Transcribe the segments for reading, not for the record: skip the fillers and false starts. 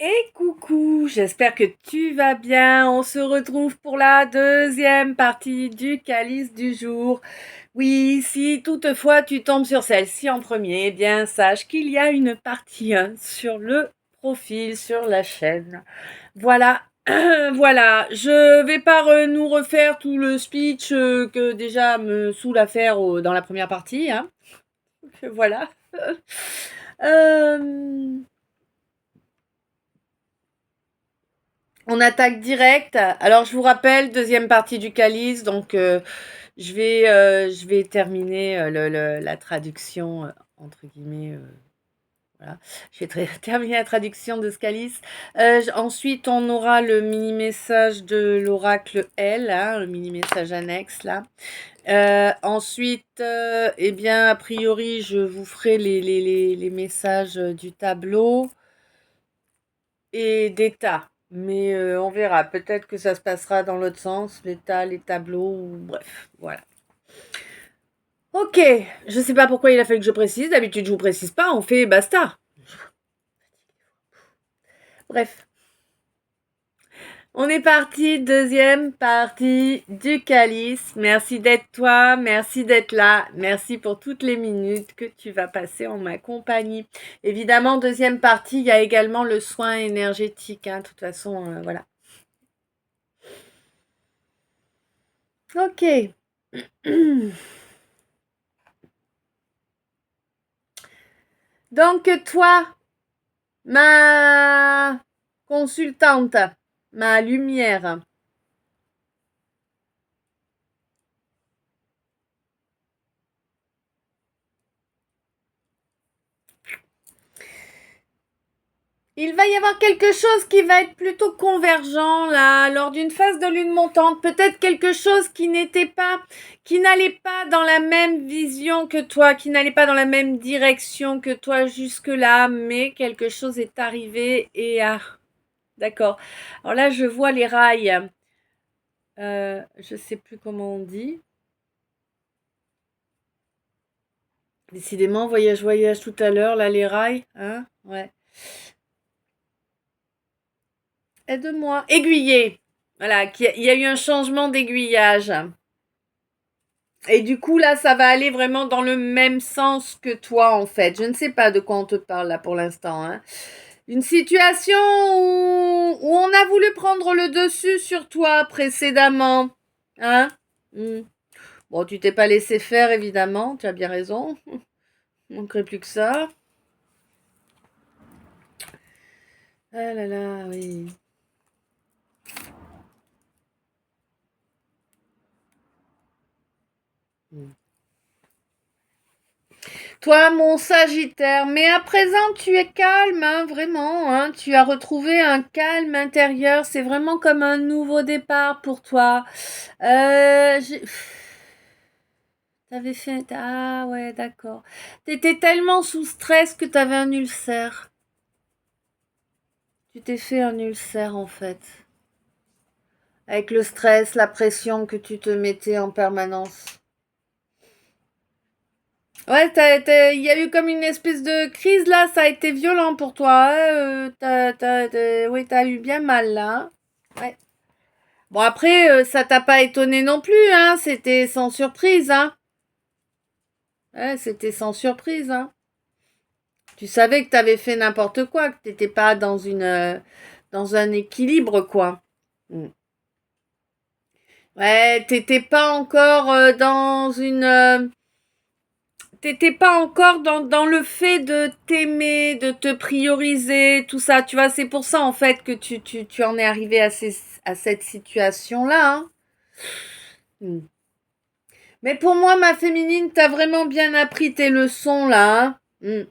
Et coucou, j'espère que tu vas bien. On se retrouve pour la deuxième partie du calice du jour. Oui, si toutefois tu tombes sur celle-ci en premier, eh bien sache qu'il y a une partie 1 sur le profil, sur la chaîne. Voilà, voilà. Je vais pas nous refaire tout le speech que déjà me saoule à faire dans la première partie, hein. Voilà. Euh, On attaque direct. Alors je vous rappelle, deuxième partie du calice, donc je vais terminer la traduction, entre guillemets, voilà. Je vais terminer la traduction de ce calice. Ensuite, on aura le mini-message de l'oracle L, hein, le mini-message annexe, là. Ensuite, eh bien, a priori, je vous ferai les messages du tableau et d'état. Mais on verra. Peut-être que ça se passera dans l'autre sens, l'état, les tableaux, ou bref, voilà. Ok, je sais pas pourquoi il a fallu que je précise. D'habitude, je vous précise pas, on fait basta. Bref, on est parti, deuxième partie du calice. Merci d'être toi, merci d'être là, merci pour toutes les minutes que tu vas passer en ma compagnie. Évidemment, deuxième partie, il y a également le soin énergétique, hein, de toute façon, voilà. Ok. Donc toi, ma consultante, ma lumière, il va y avoir quelque chose qui va être plutôt convergent là, lors d'une phase de lune montante. Peut-être quelque chose qui n'allait pas dans la même vision que toi, qui n'allait pas dans la même direction que toi jusque-là, mais quelque chose est arrivé et d'accord. Alors là, je vois les rails. Je sais plus comment on dit. Décidément, voyage tout à l'heure, là, les rails, hein, ouais. Aide-moi. Aiguiller. Voilà, il y a eu un changement d'aiguillage. Et du coup, là, ça va aller vraiment dans le même sens que toi, en fait. Je ne sais pas de quoi on te parle, là, pour l'instant, hein. Une situation où on a voulu prendre le dessus sur toi précédemment, hein. Bon, tu t'es pas laissé faire, évidemment, tu as bien raison. Il manquerait plus que ça. Ah là là, oui. Toi, mon Sagittaire, mais à présent tu es calme, hein, vraiment, hein, tu as retrouvé un calme intérieur, c'est vraiment comme un nouveau départ pour toi. J'ai... T'avais fait... Ah ouais, d'accord. T'étais tellement sous stress que t'avais un ulcère. Tu t'es fait un ulcère en fait. Avec le stress, la pression que tu te mettais en permanence. Ouais, il y a eu comme une espèce de crise là, ça a été violent pour toi, hein, oui, t'as eu bien mal là, hein. Ouais. Bon après, ça t'a pas étonné non plus, hein, c'était sans surprise, hein. Ouais, c'était sans surprise, hein. Tu savais que t'avais fait n'importe quoi, que t'étais pas dans un équilibre, quoi. Mm. Ouais, t'étais pas encore t'étais pas encore dans le fait de t'aimer, de te prioriser, tout ça. Tu vois, c'est pour ça, en fait, que tu en es arrivé à cette situation-là, hein. Hmm. Mais pour moi, ma féminine, t'as vraiment bien appris tes leçons, là, hein. Hmm.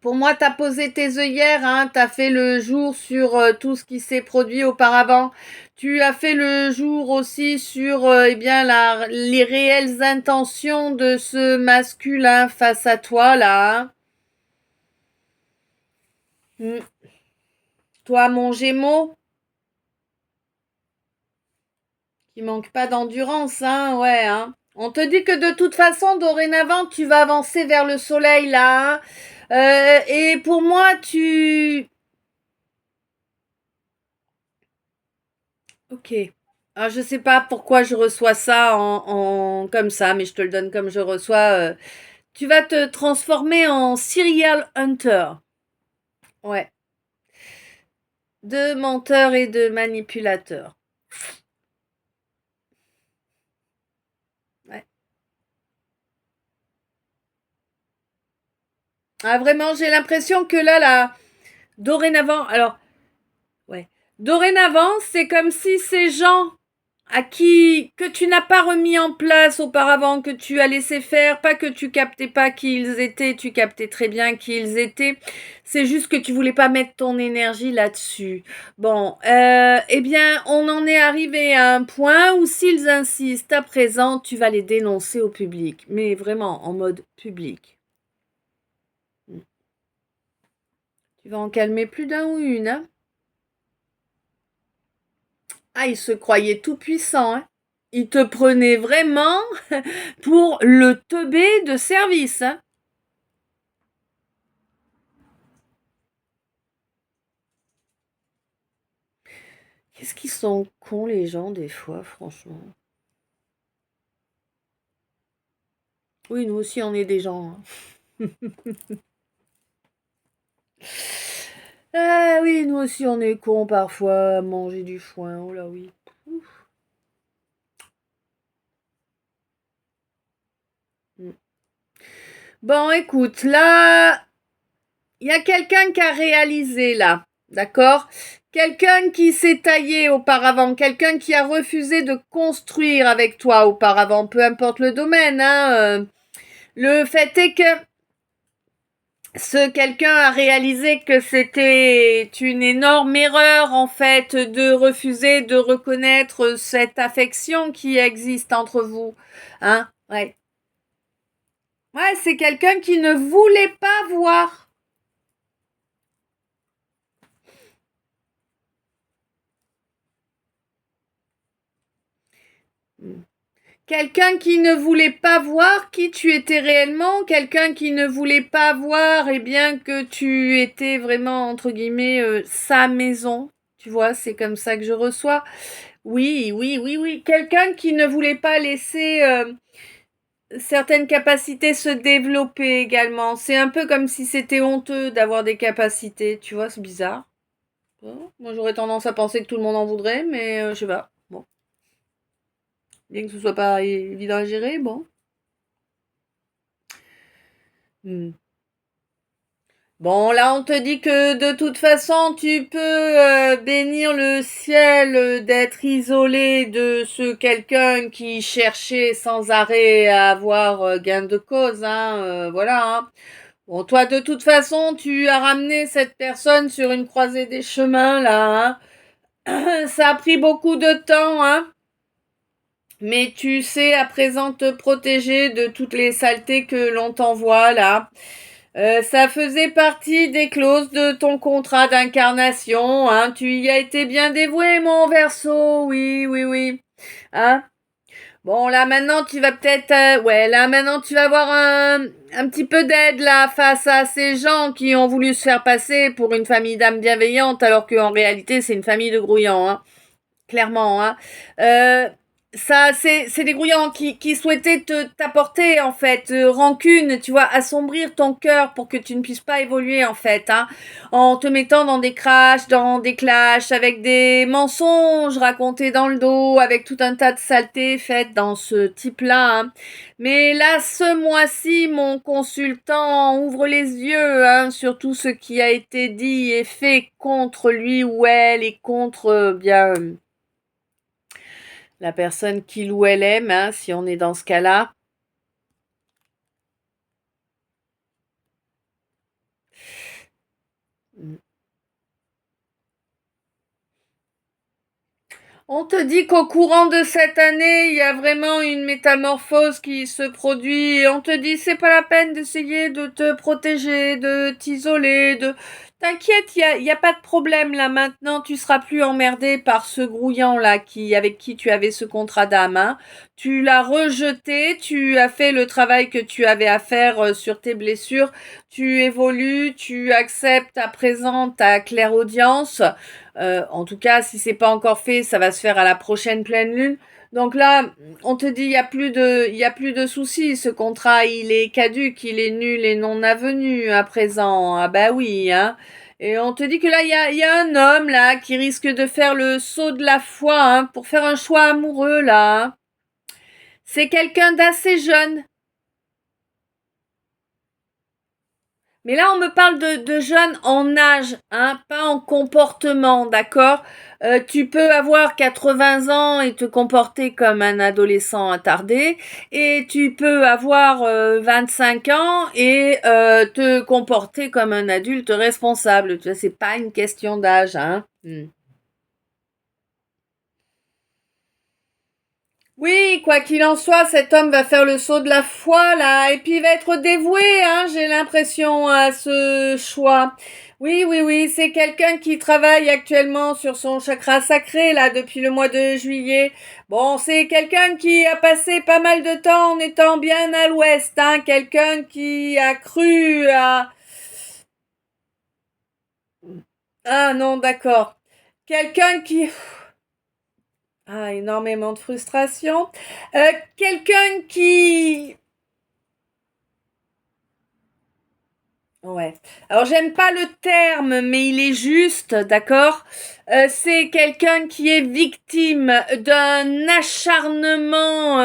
Pour moi, t'as posé tes œillères, hein, t'as fait le jour sur tout ce qui s'est produit auparavant. Tu as fait le jour aussi sur eh bien les réelles intentions de ce masculin face à toi là, hein. Mm. Toi, mon Gémeaux, qui manque pas d'endurance, hein, ouais, hein. On te dit que de toute façon, dorénavant, tu vas avancer vers le soleil là, hein. Et pour moi, Ok. Alors, je sais pas pourquoi je reçois ça comme ça, mais je te le donne comme je reçois. Tu vas te transformer en serial hunter. Ouais. De menteur et de manipulateur. Ouais. Ah, vraiment, j'ai l'impression que là, dorénavant, alors, ouais. Dorénavant, c'est comme si ces gens que tu n'as pas remis en place auparavant, que tu as laissé faire, pas que tu captais pas qui ils étaient, tu captais très bien qui ils étaient, c'est juste que tu voulais pas mettre ton énergie là-dessus. Bon, eh bien, on en est arrivé à un point où s'ils insistent à présent, tu vas les dénoncer au public, mais vraiment en mode public. Tu vas en calmer plus d'un ou une, hein? Ah, il se croyait tout puissant, hein? Il te prenait vraiment pour le teubé de service, hein? Qu'est-ce qu'ils sont cons les gens des fois, franchement. Oui, nous aussi on est des gens, hein. Ah oui, nous aussi on est cons parfois à manger du foin, oh là oui. Ouf. Mm. Bon, écoute, là, il y a quelqu'un qui a réalisé là, d'accord? Quelqu'un qui s'est taillé auparavant, quelqu'un qui a refusé de construire avec toi auparavant, peu importe le domaine, hein. Le fait est que ce quelqu'un a réalisé que c'était une énorme erreur en fait de refuser de reconnaître cette affection qui existe entre vous, hein? Ouais. Ouais, c'est quelqu'un qui ne voulait pas voir. Quelqu'un qui ne voulait pas voir qui tu étais réellement, quelqu'un qui ne voulait pas voir, eh bien, que tu étais vraiment, entre guillemets, sa maison. Tu vois, c'est comme ça que je reçois. Oui, oui, oui, oui. Quelqu'un qui ne voulait pas laisser certaines capacités se développer également. C'est un peu comme si c'était honteux d'avoir des capacités. Tu vois, c'est bizarre. Bon, moi, j'aurais tendance à penser que tout le monde en voudrait, mais je sais pas. Bon, bien que ce soit pas évident à gérer, bon. Hmm. Bon, là, on te dit que de toute façon, tu peux bénir le ciel d'être isolé de ce quelqu'un qui cherchait sans arrêt à avoir gain de cause, hein, voilà, hein. Bon, toi, de toute façon, tu as ramené cette personne sur une croisée des chemins, là, hein. Ça a pris beaucoup de temps, hein. Mais tu sais à présent te protéger de toutes les saletés que l'on t'envoie, là. Ça faisait partie des clauses de ton contrat d'incarnation, hein. Tu y as été bien dévoué, mon Verseau. Oui, oui, oui. Hein? Bon, là, maintenant, tu vas peut-être... ouais, là, maintenant, tu vas avoir un petit peu d'aide, là, face à ces gens qui ont voulu se faire passer pour une famille d'âmes bienveillantes, alors qu'en réalité, c'est une famille de grouillants, hein. Clairement, hein. Euh, Ça, c'est des grouillants qui souhaitaient t'apporter, en fait, rancune, tu vois, assombrir ton cœur pour que tu ne puisses pas évoluer, en fait, hein, en te mettant dans des crashs, dans des clashs, avec des mensonges racontés dans le dos, avec tout un tas de saletés faites dans ce type-là, hein. Mais là, ce mois-ci, mon consultant ouvre les yeux, hein, sur tout ce qui a été dit et fait contre lui ou elle et contre, bien la personne qu'il ou elle aime, hein, si on est dans ce cas-là. On te dit qu'au courant de cette année, il y a vraiment une métamorphose qui se produit. Et on te dit c'est pas la peine d'essayer de te protéger, de t'isoler, de T'inquiète, y a pas de problème là maintenant, tu seras plus emmerdé par ce grouillant là avec qui tu avais ce contrat d'âme, hein. Tu l'as rejeté, tu as fait le travail que tu avais à faire sur tes blessures, tu évolues, tu acceptes à présent ta clairaudience. En tout cas, si c'est pas encore fait, ça va se faire à la prochaine pleine lune. Donc là, on te dit, il y a plus de soucis. Ce contrat, il est caduque, il est nul et non avenu à présent. Ah bah oui, hein. Et on te dit que là, il y a un homme là qui risque de faire le saut de la foi, hein, pour faire un choix amoureux là, hein. C'est quelqu'un d'assez jeune. Mais là, on me parle de jeunes en âge, hein, pas en comportement, d'accord? Tu peux avoir 80 ans et te comporter comme un adolescent attardé, et tu peux avoir 25 ans et te comporter comme un adulte responsable. Tu vois, c'est pas une question d'âge, hein. Oui, quoi qu'il en soit, cet homme va faire le saut de la foi, là, et puis il va être dévoué, hein, j'ai l'impression, à ce choix. Oui, oui, oui, c'est quelqu'un qui travaille actuellement sur son chakra sacré, là, depuis le mois de juillet. Bon, c'est quelqu'un qui a passé pas mal de temps en étant bien à l'ouest, hein, quelqu'un qui a cru à... Ah non, d'accord. Quelqu'un qui... Ah, énormément de frustration. Quelqu'un qui... Ouais. Alors j'aime pas le terme, mais il est juste, d'accord? C'est quelqu'un qui est victime d'un acharnement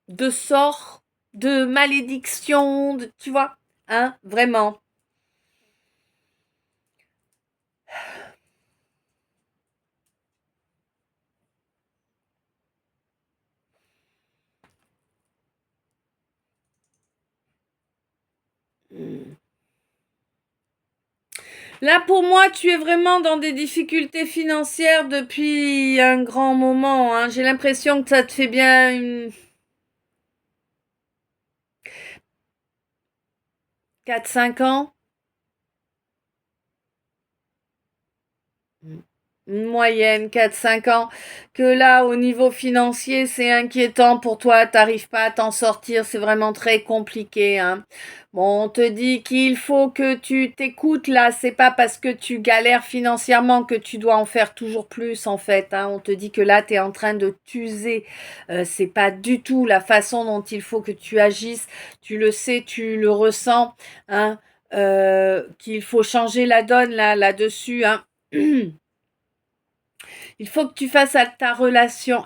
de sort, de malédiction, tu vois, hein, vraiment. Là, pour moi, tu es vraiment dans des difficultés financières depuis un grand moment, hein. J'ai l'impression que ça te fait bien une 4-5 ans. Une moyenne, 4-5 ans, que là, au niveau financier, c'est inquiétant pour toi, t'arrives pas à t'en sortir, c'est vraiment très compliqué, hein. Bon, on te dit qu'il faut que tu t'écoutes là, c'est pas parce que tu galères financièrement que tu dois en faire toujours plus, en fait, hein. On te dit que là, t'es en train de t'user. C'est pas du tout la façon dont il faut que tu agisses. Tu le sais, tu le ressens, hein. Qu'il faut changer la donne là-dessus, hein. Il faut que tu fasses à ta relation.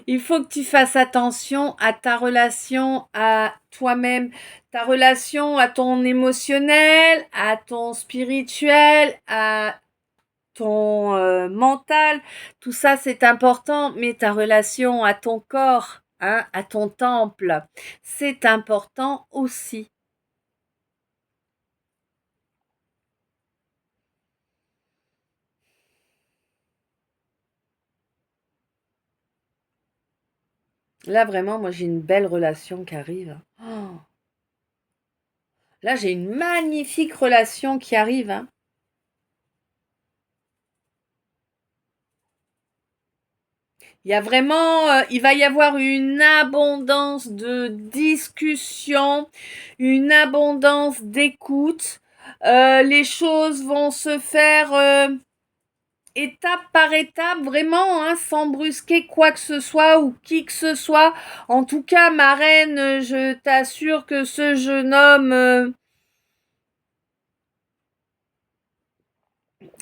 Il faut que tu fasses attention à ta relation à toi-même, ta relation à ton émotionnel, à ton spirituel, à ton mental. Tout ça, c'est important, mais ta relation à ton corps, hein, à ton temple, c'est important aussi. Là, vraiment, moi, j'ai une belle relation qui arrive. Oh, là, j'ai une magnifique relation qui arrive, hein. Il va y avoir une abondance de discussions, une abondance d'écoute. Les choses vont se faire étape par étape, vraiment, hein, sans brusquer quoi que ce soit ou qui que ce soit. En tout cas, ma reine, je t'assure que ce jeune homme,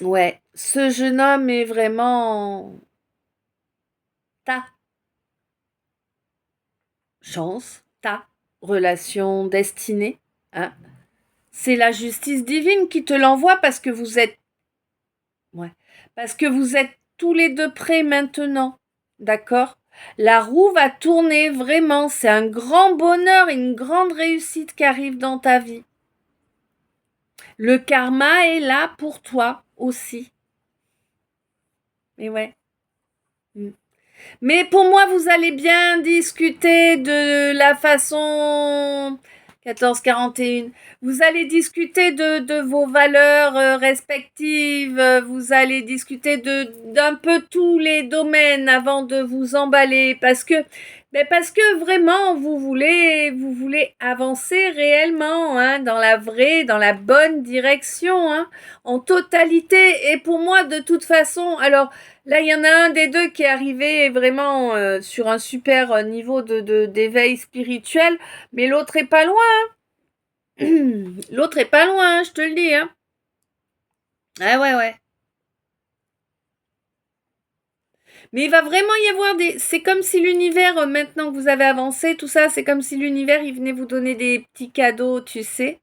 ouais, ce jeune homme est vraiment ta chance, ta relation destinée, hein. C'est la justice divine qui te l'envoie parce que vous êtes, ouais, parce que vous êtes tous les deux prêts maintenant. D'accord? La roue va tourner vraiment. C'est un grand bonheur, une grande réussite qui arrive dans ta vie. Le karma est là pour toi aussi. Et ouais. Mm. Mais pour moi, vous allez bien discuter de la façon 14h41. Vous allez discuter de vos valeurs respectives. Vous allez discuter d'un peu tous les domaines avant de vous emballer. Parce que vraiment, vous voulez avancer réellement, hein, dans la bonne direction, hein, en totalité. Et pour moi, de toute façon, alors, là, il y en a un des deux qui est arrivé vraiment sur un super niveau d'éveil spirituel, mais l'autre est pas loin. L'autre est pas loin, hein, je te le dis. Hein. Ah ouais, ouais. Mais il va vraiment y avoir des... C'est comme si l'univers, maintenant que vous avez avancé, tout ça, c'est comme si l'univers, il venait vous donner des petits cadeaux, tu sais.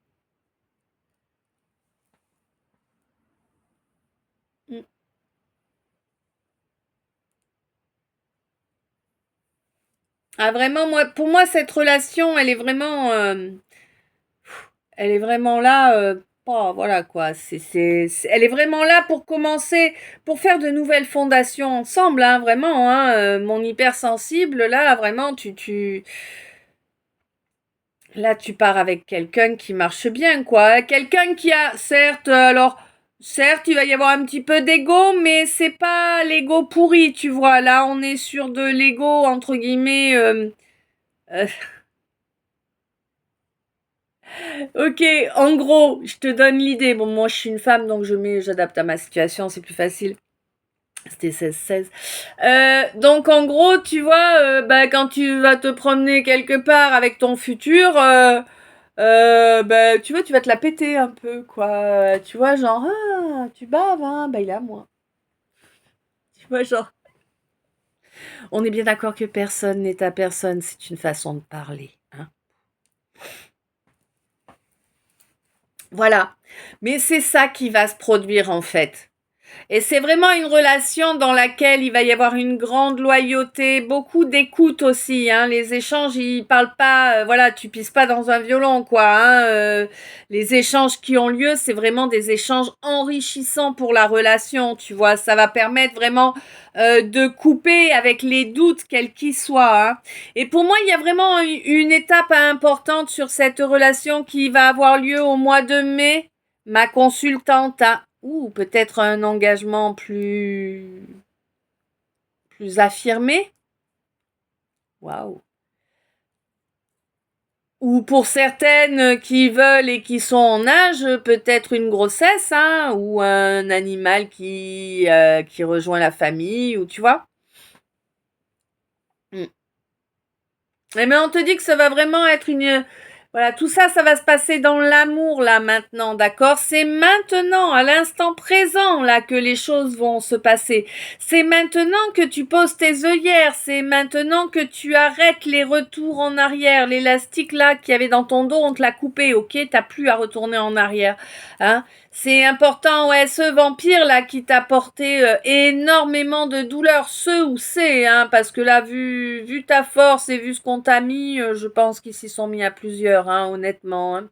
Mm. Ah vraiment, moi, pour moi, cette relation, elle est vraiment là, oh, voilà quoi. Elle est vraiment là pour commencer, pour faire de nouvelles fondations ensemble, hein, vraiment. Hein, mon hypersensible, là, vraiment, là, tu pars avec quelqu'un qui marche bien, quoi. Quelqu'un qui a, certes, alors, certes, il va y avoir un petit peu d'ego, mais c'est pas l'ego pourri, tu vois. Là, on est sur de l'ego, entre guillemets, euh, ok, en gros, je te donne l'idée. Bon, moi, je suis une femme, donc j'adapte à ma situation, c'est plus facile. C'était 16-16. Donc, en gros, tu vois, quand tu vas te promener quelque part avec ton futur, tu vois, tu vas te la péter un peu, quoi. Tu vois, genre, ah, tu baves, hein, bah, il est à moi. Tu vois, genre, on est bien d'accord que personne n'est à personne, c'est une façon de parler, hein. Voilà. Mais c'est ça qui va se produire, en fait. Et c'est vraiment une relation dans laquelle il va y avoir une grande loyauté, beaucoup d'écoute aussi. Hein. Les échanges, ils parlent pas, voilà, tu pisses pas dans un violon, quoi. Hein. Les échanges qui ont lieu, c'est vraiment des échanges enrichissants pour la relation, tu vois. Ça va permettre vraiment de couper avec les doutes, quels qu'ils soient. Hein. Et pour moi, il y a vraiment une étape importante sur cette relation qui va avoir lieu au mois de mai. Ma consultante a ou peut-être un engagement plus affirmé. Waouh. Ou pour certaines qui veulent et qui sont en âge, peut-être une grossesse, hein, ou un animal qui rejoint la famille, ou tu vois. Mm. Mais on te dit que ça va vraiment être une... Voilà, tout ça, ça va se passer dans l'amour, là, maintenant, d'accord? C'est maintenant, à l'instant présent, là, que les choses vont se passer. C'est maintenant que tu poses tes œillères. C'est maintenant que tu arrêtes les retours en arrière. L'élastique, là, qu'il y avait dans ton dos, on te l'a coupé, ok? T'as plus à retourner en arrière, hein? C'est important, ouais, ce vampire-là qui t'a porté énormément de douleur, ce ou c'est, hein, parce que là, vu ta force et vu ce qu'on t'a mis, je pense qu'ils s'y sont mis à plusieurs, hein, honnêtement. Hein.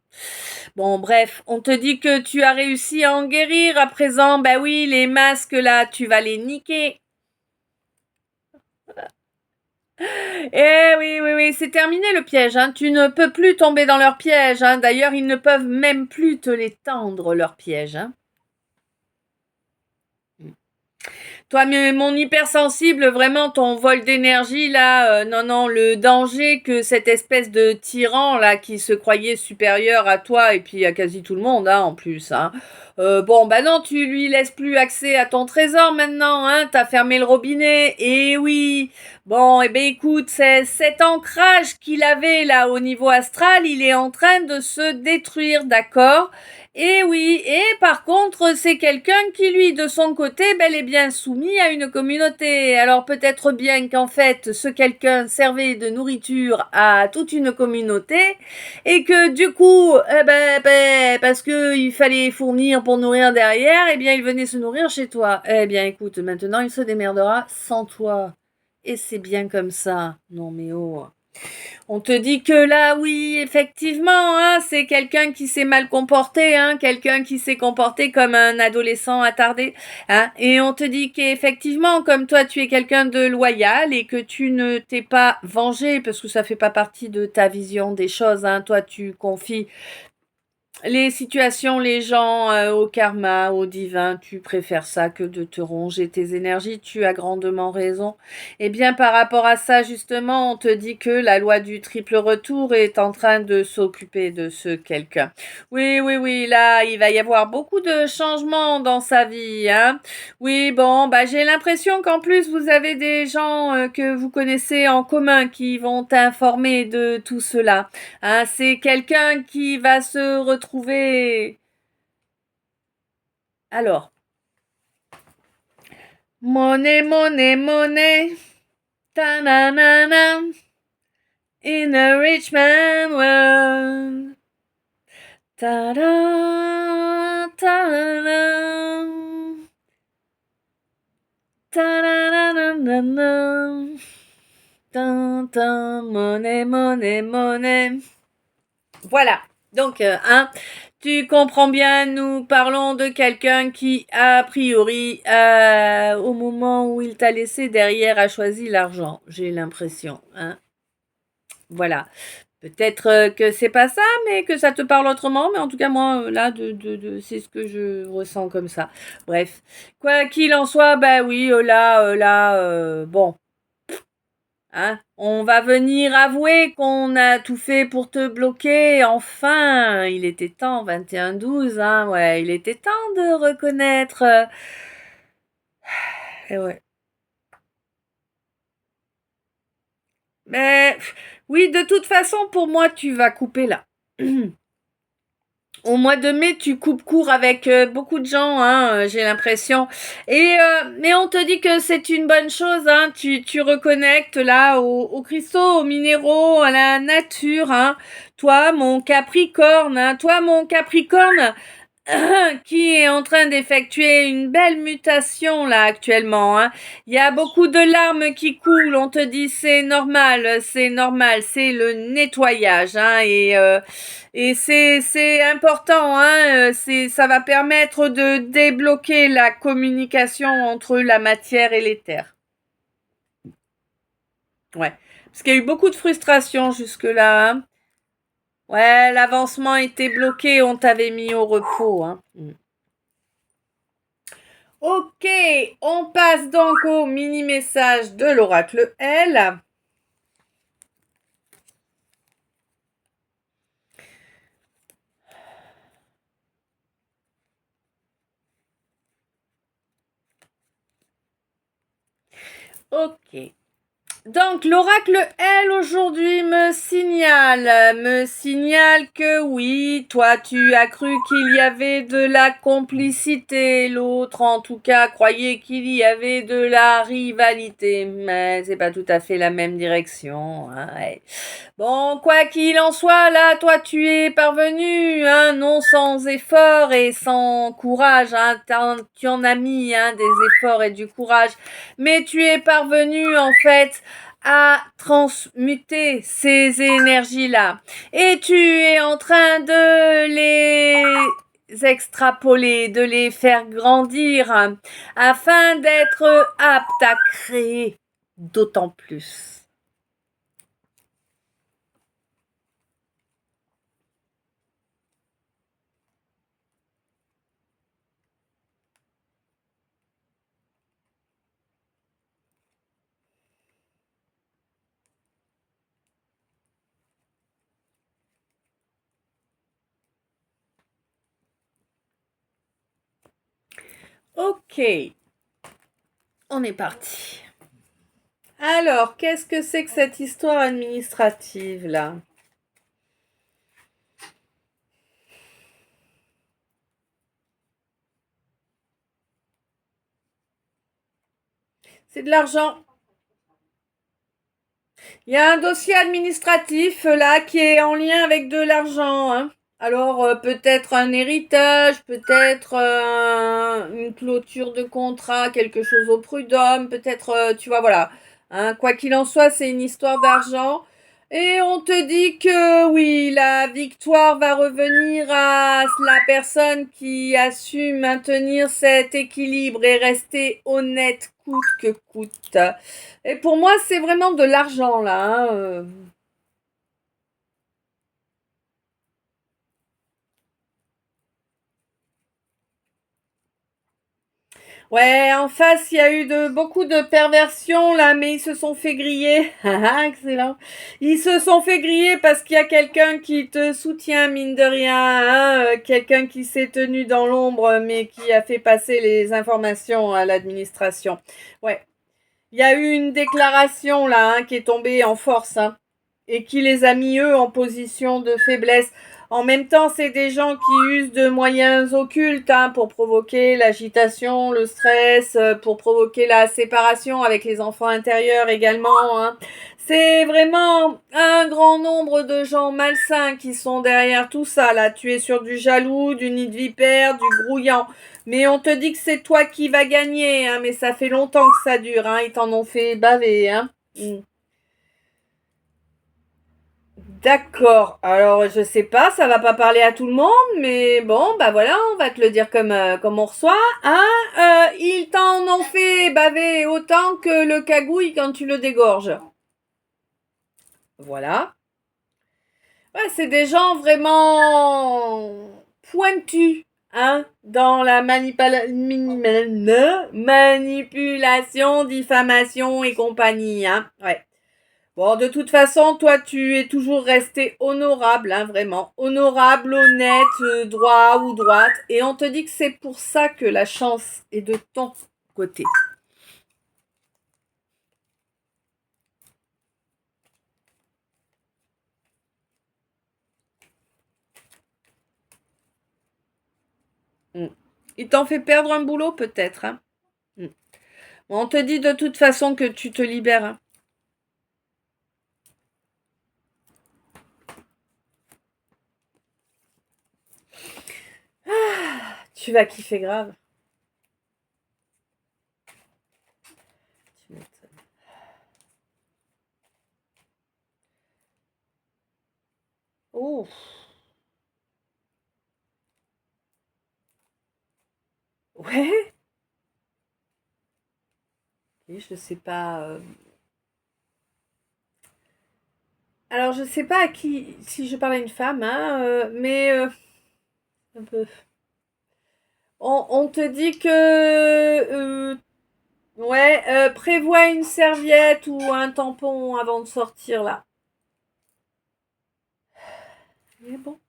Bon, bref, on te dit que tu as réussi à en guérir à présent. Ben oui, les masques, là, tu vas les niquer. Eh oui, oui, oui, c'est terminé le piège, hein. Tu ne peux plus tomber dans leur piège, hein. D'ailleurs, ils ne peuvent même plus te les tendre, leur piège, hein. Toi, mais mon hypersensible, vraiment, ton vol d'énergie, là, non, non, le danger que cette espèce de tyran, là, qui se croyait supérieur à toi et puis à quasi tout le monde, hein, en plus, hein. Bon, bah non, tu lui laisses plus accès à ton trésor maintenant, hein, t'as fermé le robinet, et oui. Bon, eh ben écoute, c'est cet ancrage qu'il avait, là, au niveau astral, il est en train de se détruire, d'accord? Et oui, et par contre, c'est quelqu'un qui, lui, de son côté, bel et bien soumis à une communauté. Alors peut-être bien qu'en fait, ce quelqu'un servait de nourriture à toute une communauté, et que du coup, parce que il fallait fournir pour nourrir derrière, eh bien, il venait se nourrir chez toi. Eh bien, écoute, maintenant, il se démerdera sans toi. Et c'est bien comme ça. Non mais oh. On te dit que là, oui, effectivement, hein, c'est quelqu'un qui s'est mal comporté, hein, quelqu'un qui s'est comporté comme un adolescent attardé. Hein, et on te dit qu'effectivement, comme toi, tu es quelqu'un de loyal et que tu ne t'es pas vengé, parce que ça fait pas partie de ta vision des choses. Hein, toi, tu confies les situations, les gens au karma, au divin, tu préfères ça que de te ronger tes énergies, tu as grandement raison. Eh bien, par rapport à ça, justement, on te dit que la loi du triple retour est en train de s'occuper de ce quelqu'un. Oui, oui, oui, là, il va y avoir beaucoup de changements dans sa vie, hein. Oui, bon, bah, j'ai l'impression qu'en plus, vous avez des gens que vous connaissez en commun qui vont t'informer de tout cela. Hein, c'est quelqu'un qui va se retrouver. Alors, monnaie, monnaie, monnaie, ta-na-na-na, in a rich man world. Ta-da, ta-da, ta-da-da-da-da-da, ta-ta, monnaie, monnaie, monnaie. Voilà. Donc, hein, tu comprends bien, nous parlons de quelqu'un qui, a priori, au moment où il t'a laissé derrière, a choisi l'argent. J'ai l'impression. Hein. Voilà. Peut-être que c'est pas ça, mais que ça te parle autrement. Mais en tout cas, moi, là, c'est ce que je ressens comme ça. Bref. Quoi qu'il en soit, bah oui, bon. Hein, on va venir avouer qu'on a tout fait pour te bloquer. Enfin, il était temps, 21-12, hein, ouais, il était temps de reconnaître. Et ouais. Mais oui, de toute façon, pour moi, tu vas couper là. Au mois de mai, tu coupes court avec beaucoup de gens, hein, j'ai l'impression. Mais on te dit que c'est une bonne chose, hein. Tu reconnectes là aux cristaux, aux minéraux, à la nature, hein. Toi, mon Capricorne, hein, toi, mon Capricorne, qui est en train d'effectuer une belle mutation là actuellement. Hein. Il y a beaucoup de larmes qui coulent. On te dit c'est normal, c'est normal, c'est le nettoyage. Hein, et c'est important. Hein, ça va permettre de débloquer la communication entre la matière et l'éther. Ouais, parce qu'il y a eu beaucoup de frustration jusque là. Hein. Ouais, l'avancement était bloqué. On t'avait mis au repos. Hein. Ok, on passe donc au mini-message de l'oracle L. Ok. Donc, l'oracle, elle, aujourd'hui, me signale que oui, toi, tu as cru qu'il y avait de la complicité, l'autre, en tout cas, croyait qu'il y avait de la rivalité, mais c'est pas tout à fait la même direction, hein, ouais. Bon, quoi qu'il en soit, là, toi, tu es parvenu, hein, non sans effort et sans courage, hein, tu en as mis, hein, des efforts et du courage, mais tu es parvenu, en fait, à transmuter ces énergies-là. Et tu es en train de les extrapoler, de les faire grandir, hein, afin d'être apte à créer d'autant plus. Ok, on est parti. Alors, qu'est-ce que c'est que cette histoire administrative là? C'est de l'argent. Il y a un dossier administratif là qui est en lien avec de l'argent. Hein. Alors peut-être un héritage, peut-être une clôture de contrat, quelque chose au prud'homme, peut-être, tu vois, voilà. Hein, quoi qu'il en soit, c'est une histoire d'argent. Et on te dit que oui, la victoire va revenir à la personne qui a su maintenir cet équilibre et rester honnête coûte que coûte. Et pour moi, c'est vraiment de l'argent là, hein. Ouais, en face, il y a eu beaucoup de perversions là, mais ils se sont fait griller. Excellent. Ils se sont fait griller parce qu'il y a quelqu'un qui te soutient, mine de rien, hein, quelqu'un qui s'est tenu dans l'ombre, mais qui a fait passer les informations à l'administration. Ouais. Il y a eu une déclaration là, hein, qui est tombée en force, hein, et qui les a mis eux en position de faiblesse. En même temps, c'est des gens qui usent de moyens occultes, hein, pour provoquer l'agitation, le stress, pour provoquer la séparation avec les enfants intérieurs également, hein. C'est vraiment un grand nombre de gens malsains qui sont derrière tout ça. Là, tu es sur du jaloux, du nid de vipère, du grouillant. Mais on te dit que c'est toi qui vas gagner, hein, mais ça fait longtemps que ça dure, hein, ils t'en ont fait baver, hein. Mm. D'accord. Alors, je sais pas, ça va pas parler à tout le monde, mais bon, bah voilà, on va te le dire comme on reçoit, hein. Ils t'en ont fait baver autant que le cagouille quand tu le dégorges. Voilà. Ouais, c'est des gens vraiment pointus, hein, dans la manipulation, diffamation et compagnie, hein. Ouais. Bon, de toute façon, toi, tu es toujours resté honorable, hein, vraiment. Honorable, honnête, droit ou droite. Et on te dit que c'est pour ça que la chance est de ton côté. Mm. Il t'en fait perdre un boulot, peut-être, hein. Mm. Bon, on te dit de toute façon que tu te libères, hein. Tu vas kiffer grave. Tu m'étonnes. Oh, ouais. Et je sais pas. Alors, je sais pas à qui, si je parle à une femme, hein, mais un peu. On te dit que, ouais, prévois une serviette ou un tampon avant de sortir là. Mais bon.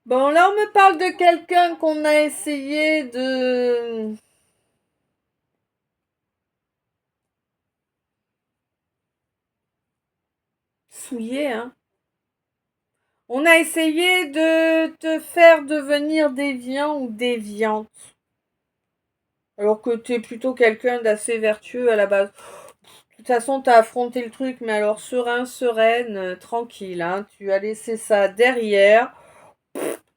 Bon, là, on me parle de quelqu'un qu'on a essayé de souiller, hein. On a essayé de te faire devenir déviant ou déviante. Alors que tu es plutôt quelqu'un d'assez vertueux à la base. De toute façon, tu as affronté le truc, mais alors serein, sereine, tranquille, hein. Tu as laissé ça derrière.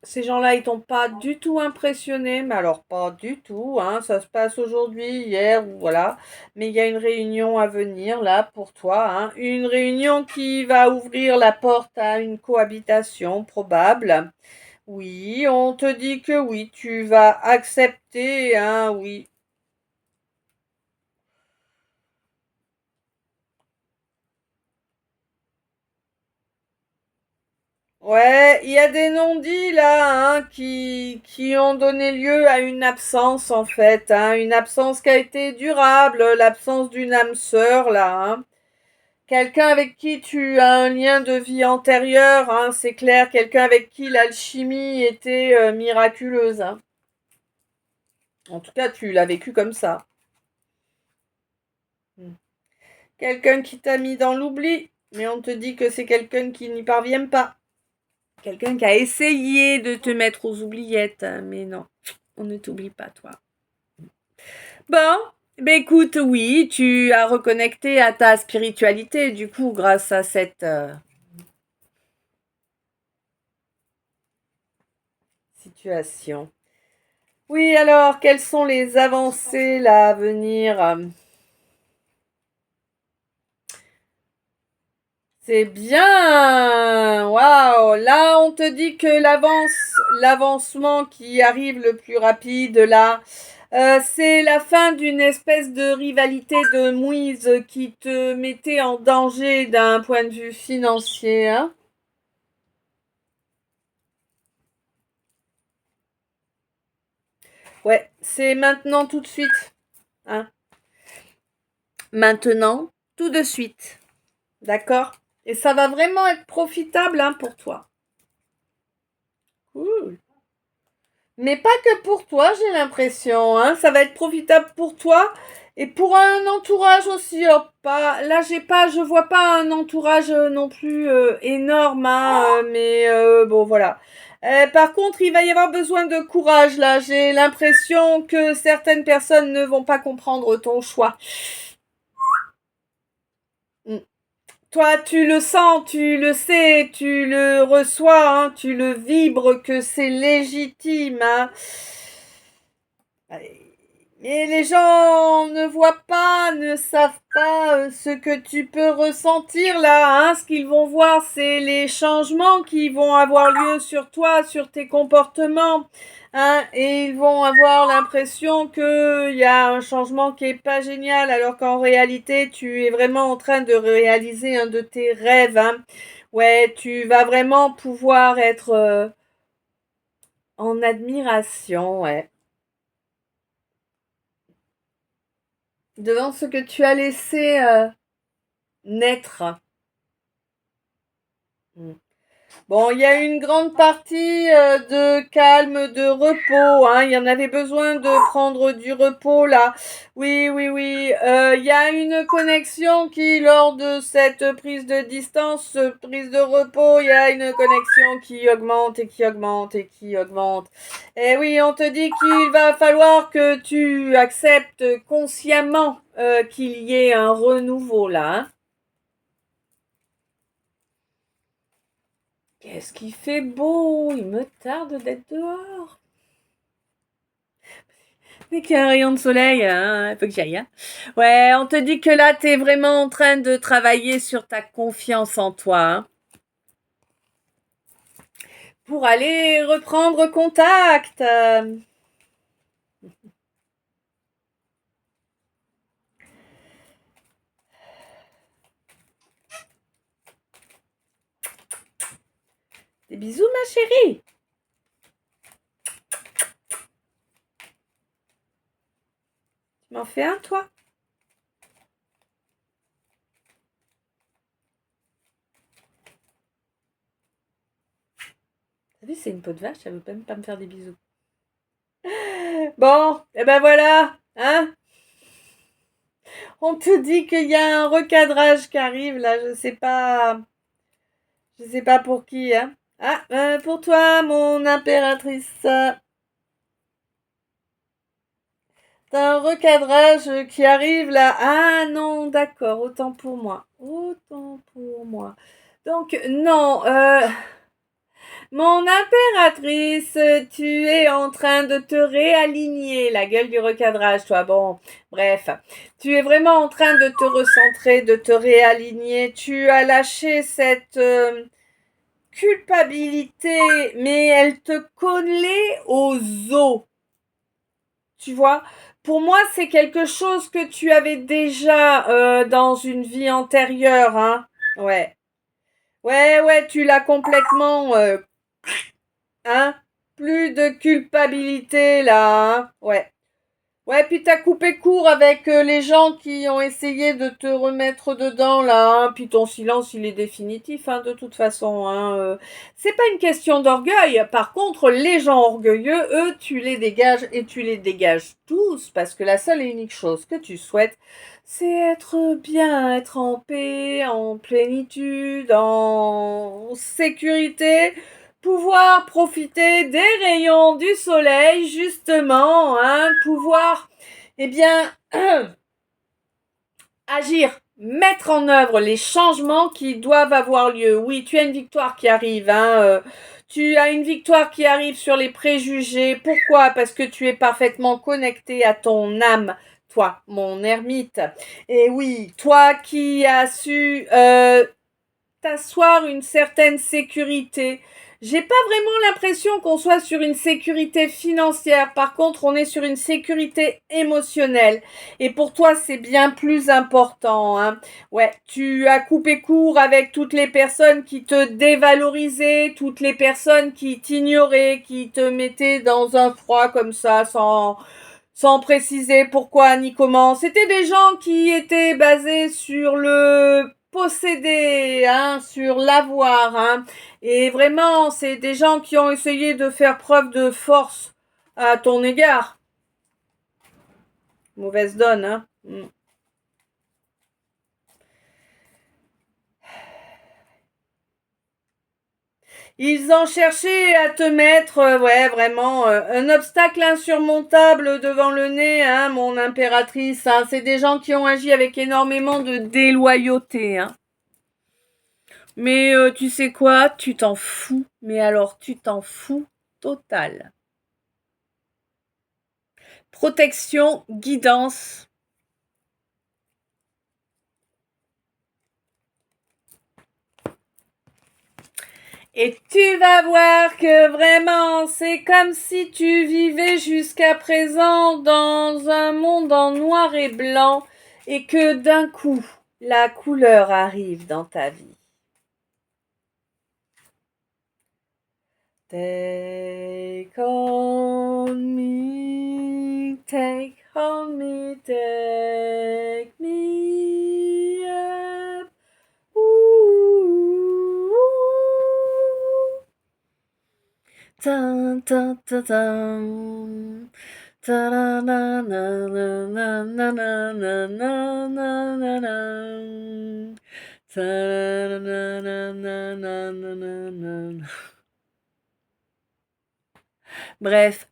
Ces gens-là, ils t'ont pas du tout impressionné, mais alors pas du tout, hein. Ça se passe aujourd'hui, hier, ou voilà. Mais il y a une réunion à venir là pour toi, hein. Une réunion qui va ouvrir la porte à une cohabitation probable. Oui, on te dit que oui, tu vas accepter, hein, oui. Ouais, il y a des non-dits là, hein, qui ont donné lieu à une absence en fait, hein, une absence qui a été durable, l'absence d'une âme sœur là, hein. Quelqu'un avec qui tu as un lien de vie antérieur, hein, c'est clair, quelqu'un avec qui l'alchimie était miraculeuse, hein. En tout cas, tu l'as vécu comme ça. Hmm. Quelqu'un qui t'a mis dans l'oubli, mais on te dit que c'est quelqu'un qui n'y parvient pas. Quelqu'un qui a essayé de te mettre aux oubliettes, mais non, on ne t'oublie pas, toi. Bon, Ben écoute, oui, tu as reconnecté à ta spiritualité, du coup, grâce à cette situation. Oui, alors, quelles sont les avancées là à venir? C'est bien! Waouh! Là, on te dit que l'avancement qui arrive le plus rapide là, c'est la fin d'une espèce de rivalité de Mouise qui te mettait en danger d'un point de vue financier, hein? Ouais, c'est maintenant tout de suite, hein? Maintenant, tout de suite. D'accord? Et ça va vraiment être profitable, hein, pour toi. Cool. Mais pas que pour toi, j'ai l'impression, hein. Ça va être profitable pour toi et pour un entourage aussi. Alors, pas, là, je vois pas un entourage non plus énorme, hein, mais bon, voilà. Par contre, il va y avoir besoin de courage, là. J'ai l'impression que certaines personnes ne vont pas comprendre ton choix. Mm. Toi, tu le sens, tu le sais, tu le reçois, hein, tu le vibres que c'est légitime, hein. Mais les gens ne voient pas, ne savent pas ce que tu peux ressentir là, hein. Ce qu'ils vont voir, c'est les changements qui vont avoir lieu sur toi, sur tes comportements, hein. Et ils vont avoir l'impression qu'il y a un changement qui est pas génial, alors qu'en réalité, tu es vraiment en train de réaliser un de tes rêves, hein. Ouais, tu vas vraiment pouvoir être en admiration, ouais. Devant ce que tu as laissé naître. Mm. Bon, il y a une grande partie de calme, de repos, hein. Il y en avait besoin de prendre du repos là. Oui, oui, oui. Il y a une connexion qui, lors de cette prise de distance, prise de repos, il y a une connexion qui augmente et qui augmente et qui augmente. Et oui, on te dit qu'il va falloir que tu acceptes consciemment qu'il y ait un renouveau là, hein. Qu'est-ce qui fait beau? Il me tarde d'être dehors. Mais qu'il y a un rayon de soleil, hein, faut que j'y aille, hein. Ouais, on te dit que là, t'es vraiment en train de travailler sur ta confiance en toi, hein, pour aller reprendre contact. Des bisous, ma chérie. Tu m'en fais un, toi? T'as vu, c'est une peau de vache, elle veut même pas me faire des bisous. Bon, et ben voilà, hein. On te dit qu'il y a un recadrage qui arrive, là, je sais pas pour qui, hein. Ah, pour toi, mon impératrice. T'as un recadrage qui arrive là. Ah non, d'accord, autant pour moi. Autant pour moi. Donc, non, mon impératrice, tu es en train de te réaligner, la gueule du recadrage, toi. Bon, bref, tu es vraiment en train de te recentrer, de te réaligner. Tu as lâché cette culpabilité, mais elle te collait aux os. Tu vois, pour moi, c'est quelque chose que tu avais déjà dans une vie antérieure, hein. Ouais. Ouais, ouais, tu l'as complètement, hein. Plus de culpabilité là, hein. Ouais. Ouais, puis t'as coupé court avec les gens qui ont essayé de te remettre dedans là, hein. Puis ton silence, il est définitif, hein, de toute façon, hein. C'est pas une question d'orgueil. Par contre, les gens orgueilleux, eux, tu les dégages et tu les dégages tous parce que la seule et unique chose que tu souhaites, c'est être bien, être en paix, en plénitude, en sécurité, pouvoir profiter des rayons du soleil, justement, hein, pouvoir Eh bien, agir, mettre en œuvre les changements qui doivent avoir lieu. Oui, tu as une victoire qui arrive, hein. Tu as une victoire qui arrive sur les préjugés. Pourquoi? Parce que tu es parfaitement connecté à ton âme, toi, mon ermite. Et oui, toi qui as su t'asseoir une certaine sécurité. J'ai pas vraiment l'impression qu'on soit sur une sécurité financière. Par contre, on est sur une sécurité émotionnelle. Et pour toi, c'est bien plus important, hein. Ouais, tu as coupé court avec toutes les personnes qui te dévalorisaient, toutes les personnes qui t'ignoraient, qui te mettaient dans un froid comme ça, sans préciser pourquoi ni comment. C'était des gens qui étaient basés sur le posséder, hein, sur l'avoir, hein. Et vraiment, c'est des gens qui ont essayé de faire preuve de force à ton égard. Mauvaise donne, hein. Ils ont cherché à te mettre, ouais, vraiment, un obstacle insurmontable devant le nez, hein, mon impératrice. Hein. C'est des gens qui ont agi avec énormément de déloyauté, hein. Mais tu sais quoi? Tu t'en fous. Mais alors, tu t'en fous total. Protection, guidance. Et tu vas voir que vraiment, c'est comme si tu vivais jusqu'à présent dans un monde en noir et blanc et que d'un coup, la couleur arrive dans ta vie. Take on me, take on me, take me up. Ooh. Dun, dun, dun, dun. Bref,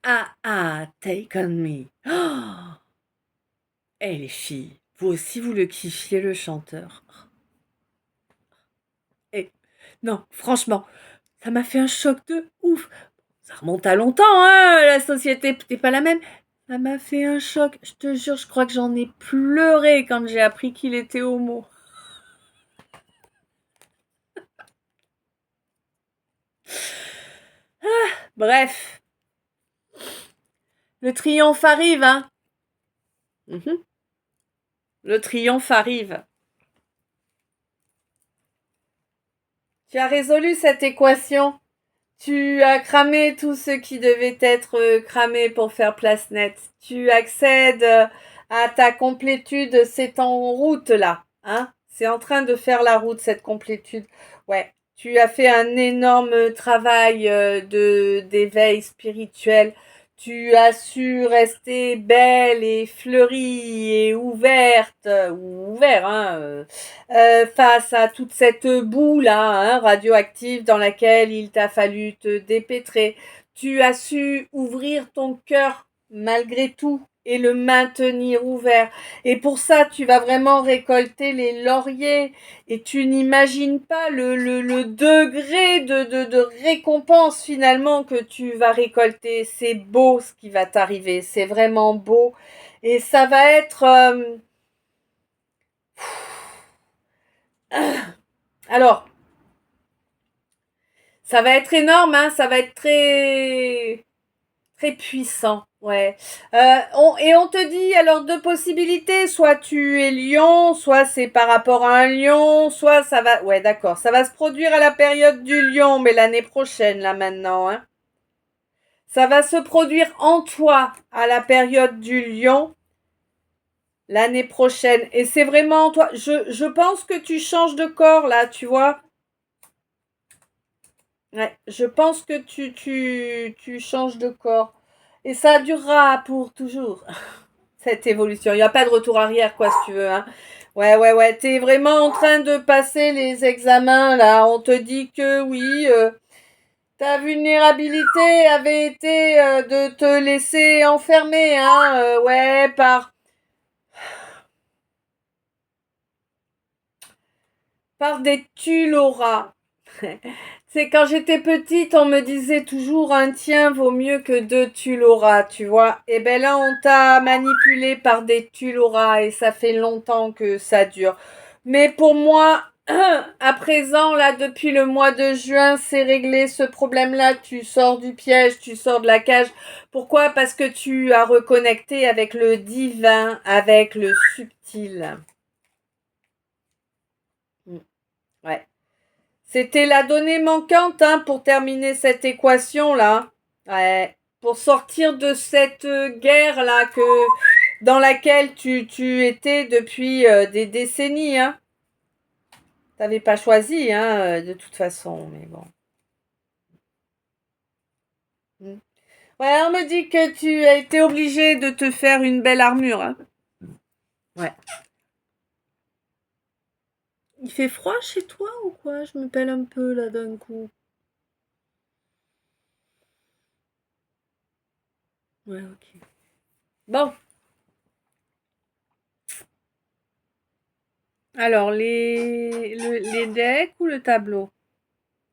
take on me. Oh, et les filles, vous aussi vous le kiffiez le chanteur. Et non, franchement, ça m'a fait un choc de ouf. Ça remonte à longtemps, hein, la société n'est pas la même. Ça m'a fait un choc. Je te jure, je crois que j'en ai pleuré quand j'ai appris qu'il était homo. Bref. Le triomphe arrive, hein. Le triomphe arrive. Tu as résolu cette équation. Tu as cramé tout ce qui devait être cramé pour faire place nette. Tu accèdes à ta complétude. C'est en route là, hein. C'est en train de faire la route cette complétude. Ouais. Tu as fait un énorme travail d'éveil spirituel. Tu as su rester belle et fleurie et ouverte, ou ouvert, hein, face à toute cette boue là, hein, radioactive dans laquelle il t'a fallu te dépêtrer. Tu as su ouvrir ton cœur malgré tout et le maintenir ouvert. Et pour ça, tu vas vraiment récolter les lauriers. Et tu n'imagines pas le degré de récompense finalement que tu vas récolter. C'est beau ce qui va t'arriver. C'est vraiment beau. Et ça va être... Alors, ça va être énorme, hein, ça va être très, très puissant, ouais. Et on te dit alors deux possibilités, soit tu es lion, soit c'est par rapport à un lion, soit ça va, ouais, d'accord, ça va se produire à la période du lion, mais l'année prochaine, là maintenant, hein. Ça va se produire en toi à la période du lion l'année prochaine. Et c'est vraiment toi. Je pense que tu changes de corps là, tu vois. Ouais, je pense que tu changes de corps. Et ça durera pour toujours, cette évolution. Il n'y a pas de retour arrière, quoi, si tu veux. Hein. Ouais. T'es vraiment en train de passer les examens, là. On te dit que oui, ta vulnérabilité avait été de te laisser enfermer, hein. Ouais, par Par des Tuloras. C'est quand j'étais petite, on me disait toujours un tien vaut mieux que deux Tuloras, tu vois. Et ben là, on t'a manipulé par des Tuloras et ça fait longtemps que ça dure. Mais pour moi, à présent, là, depuis le mois de juin, c'est réglé ce problème-là. Tu sors du piège, tu sors de la cage. Pourquoi? Parce que tu as reconnecté avec le divin, avec le subtil. Ouais. C'était la donnée manquante hein, pour terminer cette équation-là. Ouais. Pour sortir de cette guerre-là dans laquelle tu étais depuis des décennies. Hein. T'avais pas choisi, hein, de toute façon, mais bon. Mm. Ouais, on me dit que tu as été obligé de te faire une belle armure. Hein. Ouais. Il fait froid chez toi ou quoi? Je me pèle un peu là d'un coup. Ouais, ok. Bon. Alors, les decks ou le tableau?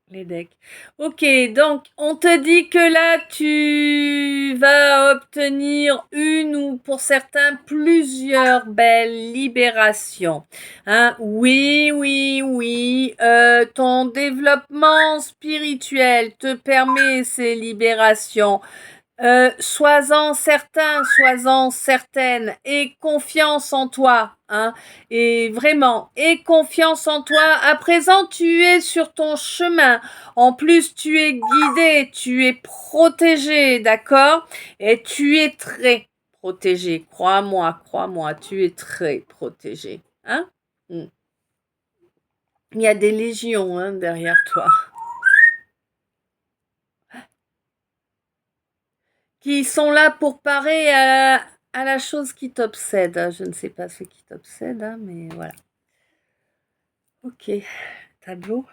Les decks. Ok, donc on te dit que là tu vas obtenir une ou pour certains plusieurs belles libérations. Hein? Oui, oui, oui. Ton développement spirituel te permet ces libérations. Sois-en certain, sois-en certaine, aie confiance en toi, hein, et vraiment, aie confiance en toi. À présent, tu es sur ton chemin. En plus, tu es guidé, tu es protégé, d'accord? Et tu es très protégé. Crois-moi, tu es très protégé, hein? Il y a des légions, hein, derrière toi. Qui sont là pour parer à la chose qui t'obsède. Je ne sais pas ce qui t'obsède, hein, mais voilà. Ok, tableau.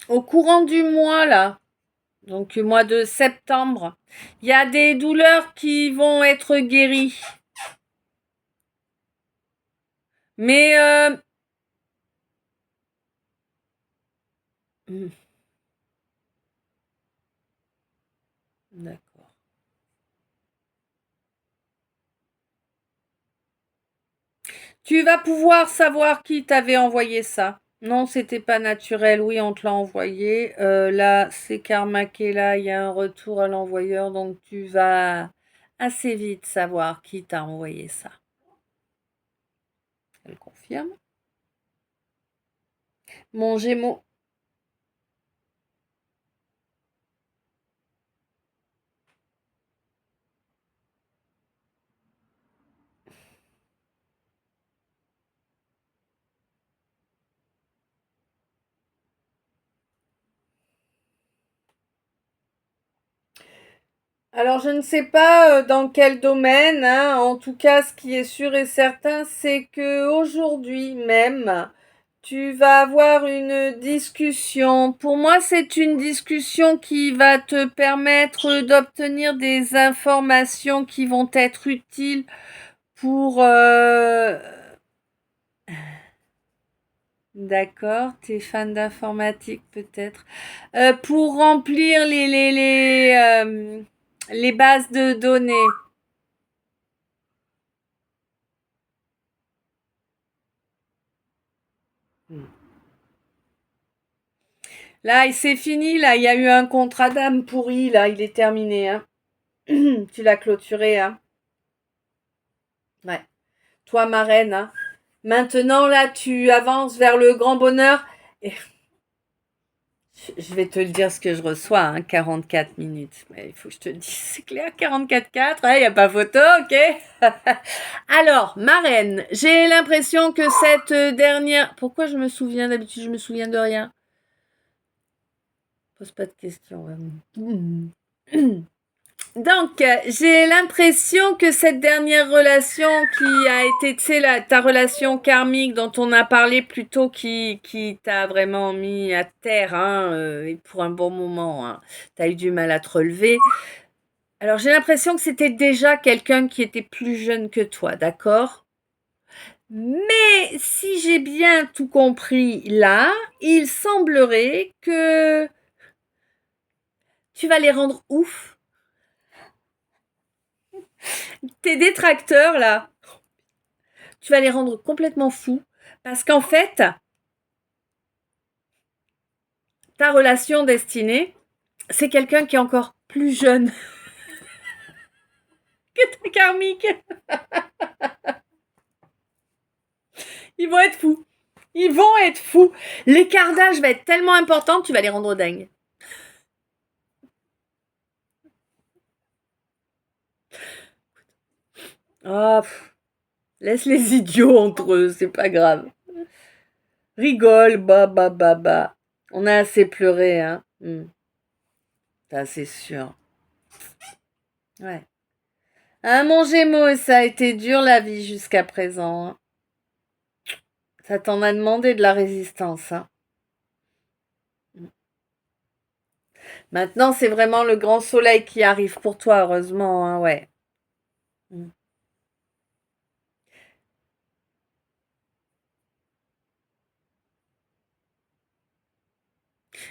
Au courant du mois, là, donc mois de septembre, il y a des douleurs qui vont être guéries. Mais d'accord. Tu vas pouvoir savoir qui t'avait envoyé ça. Non, c'était pas naturel. Oui, on te l'a envoyé. Là, c'est Karmaké. Là, il y a un retour à l'envoyeur. Donc, tu vas assez vite savoir qui t'a envoyé ça. Elle confirme. Mon Gémeaux. Alors, je ne sais pas dans quel domaine. Hein. En tout cas, ce qui est sûr et certain, c'est que aujourd'hui même, tu vas avoir une discussion. Pour moi, c'est une discussion qui va te permettre d'obtenir des informations qui vont être utiles pour... D'accord, t'es fan d'informatique peut-être. Pour remplir les bases de données. Là, c'est fini, là, il y a eu un contrat d'âme pourri, là, il est terminé, hein. Tu l'as clôturé, hein. Ouais. Toi, ma reine, hein. Maintenant, là, tu avances vers le grand bonheur. Et je vais te le dire ce que je reçois, hein, 44 minutes. Mais il faut que je te dise, c'est clair, 44,4, il n'y a pas photo, ok. Alors, ma reine, j'ai l'impression que cette dernière... Pourquoi je me souviens d'habitude, je me souviens de rien. Pose pas de questions. Donc, j'ai l'impression que cette dernière relation qui a été, tu sais, ta relation karmique dont on a parlé plus tôt, qui t'a vraiment mis à terre, hein, et pour un bon moment, hein, t'as eu du mal à te relever. Alors, j'ai l'impression que c'était déjà quelqu'un qui était plus jeune que toi, d'accord? Mais si j'ai bien tout compris là, il semblerait que tu vas les rendre ouf. Tes détracteurs là, tu vas les rendre complètement fous. Parce qu'en fait, ta relation destinée, c'est quelqu'un qui est encore plus jeune que ta karmique. Ils vont être fous. Ils vont être fous. L'écart d'âge va être tellement important que tu vas les rendre dingues. Oh, laisse les idiots entre eux, c'est pas grave. Rigole, bah. On a assez pleuré, hein. Ça, c'est sûr. Ouais. Ah, mon Gémeaux, ça a été dur la vie jusqu'à présent, hein. Ça t'en a demandé de la résistance, hein. Maintenant, c'est vraiment le grand soleil qui arrive pour toi, heureusement, hein, ouais.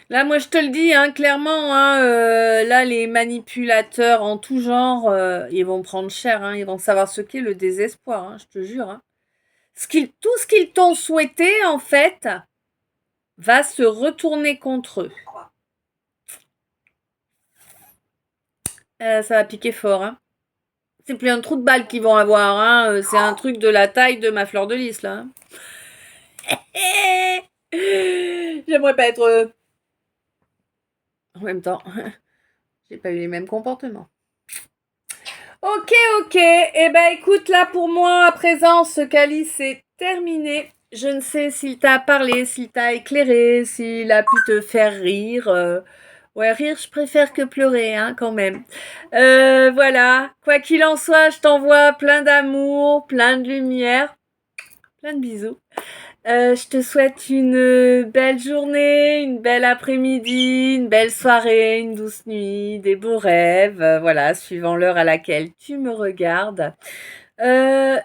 Là, moi, je te le dis, hein, clairement, hein, là, les manipulateurs en tout genre, ils vont prendre cher, hein, ils vont savoir ce qu'est le désespoir, hein, je te jure, hein. Tout ce qu'ils t'ont souhaité, en fait, va se retourner contre eux. Ça va piquer fort, hein. C'est plus un trou de balle qu'ils vont avoir, hein. C'est un truc de la taille de ma fleur de lys, là. J'aimerais pas être en même temps. J'ai pas eu les mêmes comportements. Ok. Eh ben, écoute, là, pour moi, à présent, ce calice est terminé. Je ne sais s'il t'a parlé, s'il t'a éclairé, s'il a pu te faire rire. Ouais, rire, je préfère que pleurer, hein, quand même. Voilà. Quoi qu'il en soit, je t'envoie plein d'amour, plein de lumière, plein de bisous. Je te souhaite une belle journée, une belle après-midi, une belle soirée, une douce nuit, des beaux rêves, voilà, suivant l'heure à laquelle tu me regardes. Euh,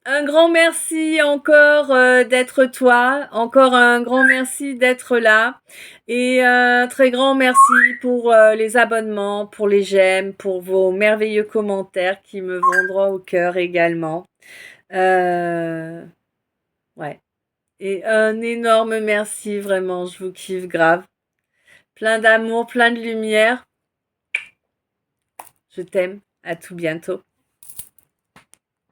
un grand merci encore d'être toi, encore un grand merci d'être là, et un très grand merci pour les abonnements, pour les j'aime, pour vos merveilleux commentaires qui me vont droit au cœur également. Ouais. Et un énorme merci, vraiment, je vous kiffe grave. Plein d'amour, plein de lumière. Je t'aime. À tout bientôt.